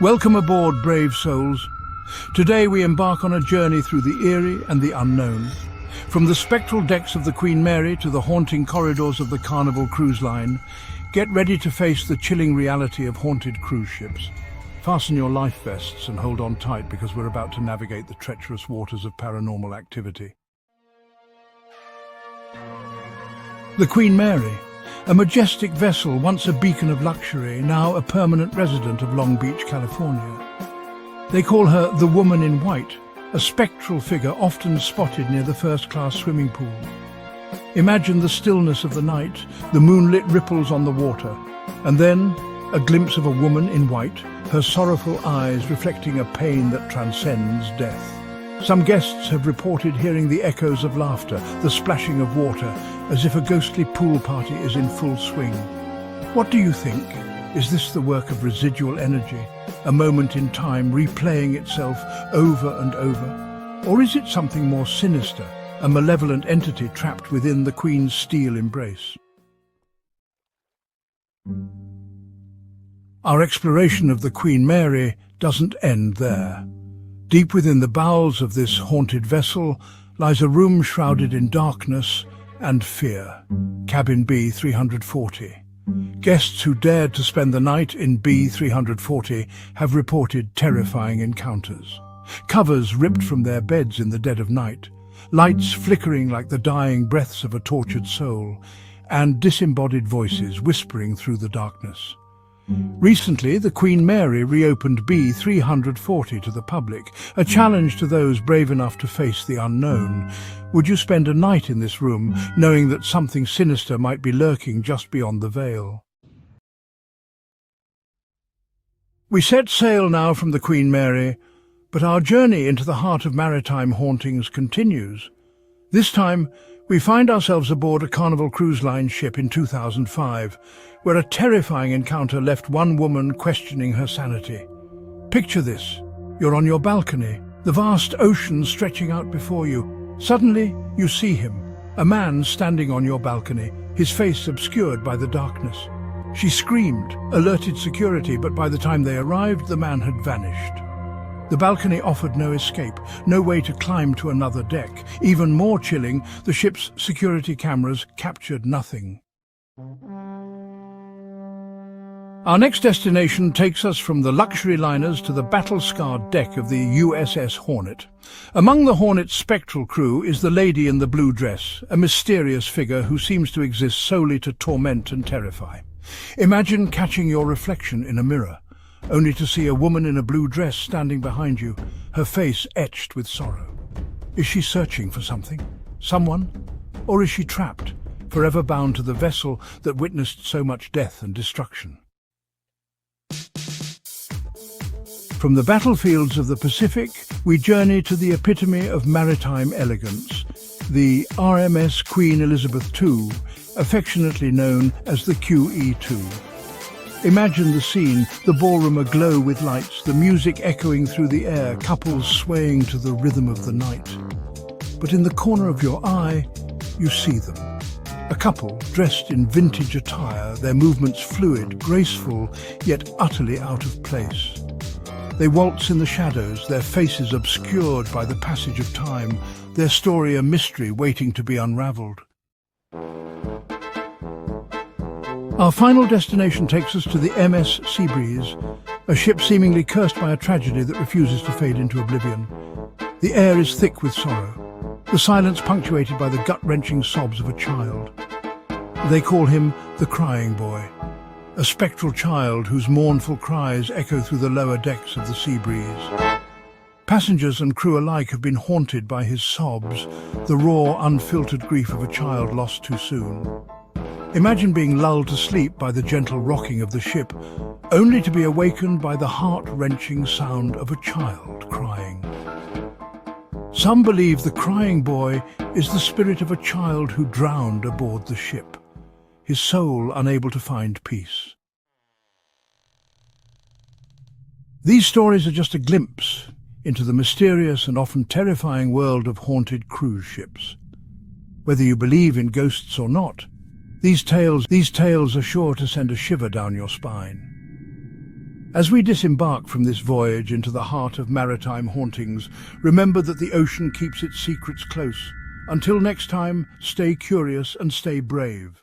Welcome aboard, brave souls. Today we embark on a journey through the eerie and the unknown. From the spectral decks of the Queen Mary to the haunting corridors of the Carnival Cruise Line, get ready to face the chilling reality of haunted cruise ships. Fasten your life vests and hold on tight because we're about to navigate the treacherous waters of paranormal activity. The Queen Mary, a majestic vessel, once a beacon of luxury, now a permanent resident of Long Beach, California. They call her the Woman in White, a spectral figure often spotted near the first-class swimming pool. Imagine the stillness of the night, the moonlit ripples on the water, and then a glimpse of a woman in white, her sorrowful eyes reflecting a pain that transcends death. Some guests have reported hearing the echoes of laughter, the splashing of water, as if a ghostly pool party is in full swing. What do you think? Is this the work of residual energy, a moment in time replaying itself over and over? Or is it something more sinister, a malevolent entity trapped within the Queen's steel embrace? Our exploration of the Queen Mary doesn't end there. Deep within the bowels of this haunted vessel lies a room shrouded in darkness and fear, Cabin B340. Guests who dared to spend the night in B340 have reported terrifying encounters. Covers ripped from their beds in the dead of night, lights flickering like the dying breaths of a tortured soul, and disembodied voices whispering through the darkness. Recently, the Queen Mary reopened B340 to the public, a challenge to those brave enough to face the unknown. Would you spend a night in this room, knowing that something sinister might be lurking just beyond the veil? We set sail now from the Queen Mary, but our journey into the heart of maritime hauntings continues. This time, we find ourselves aboard a Carnival Cruise Line ship in 2005, where a terrifying encounter left one woman questioning her sanity. Picture this. You're on your balcony, the vast ocean stretching out before you. Suddenly, you see him, a man standing on your balcony, his face obscured by the darkness. She screamed, alerted security, but by the time they arrived, the man had vanished. The balcony offered no escape, no way to climb to another deck. Even more chilling, the ship's security cameras captured nothing. Our next destination takes us from the luxury liners to the battle-scarred deck of the USS Hornet. Among the Hornet's spectral crew is the lady in the blue dress, a mysterious figure who seems to exist solely to torment and terrify. Imagine catching your reflection in a mirror, only to see a woman in a blue dress standing behind you, her face etched with sorrow. Is she searching for something? Someone? Or is she trapped, forever bound to the vessel that witnessed so much death and destruction? From the battlefields of the Pacific, we journey to the epitome of maritime elegance, the RMS Queen Elizabeth II, affectionately known as the QE2. Imagine the scene, the ballroom aglow with lights, the music echoing through the air, couples swaying to the rhythm of the night. But in the corner of your eye, you see them. A couple dressed in vintage attire, their movements fluid, graceful, yet utterly out of place. They waltz in the shadows, their faces obscured by the passage of time, their story a mystery waiting to be unraveled. Our final destination takes us to the MS Seabreeze, a ship seemingly cursed by a tragedy that refuses to fade into oblivion. The air is thick with sorrow, the silence punctuated by the gut-wrenching sobs of a child. They call him the Crying Boy, a spectral child whose mournful cries echo through the lower decks of the Seabreeze. Passengers and crew alike have been haunted by his sobs, the raw, unfiltered grief of a child lost too soon. Imagine being lulled to sleep by the gentle rocking of the ship, only to be awakened by the heart-wrenching sound of a child crying. Some believe the Crying Boy is the spirit of a child who drowned aboard the ship, his soul unable to find peace. These stories are just a glimpse into the mysterious and often terrifying world of haunted cruise ships. Whether you believe in ghosts or not, these tales are sure to send a shiver down your spine. As we disembark from this voyage into the heart of maritime hauntings, remember that the ocean keeps its secrets close. Until next time, stay curious and stay brave.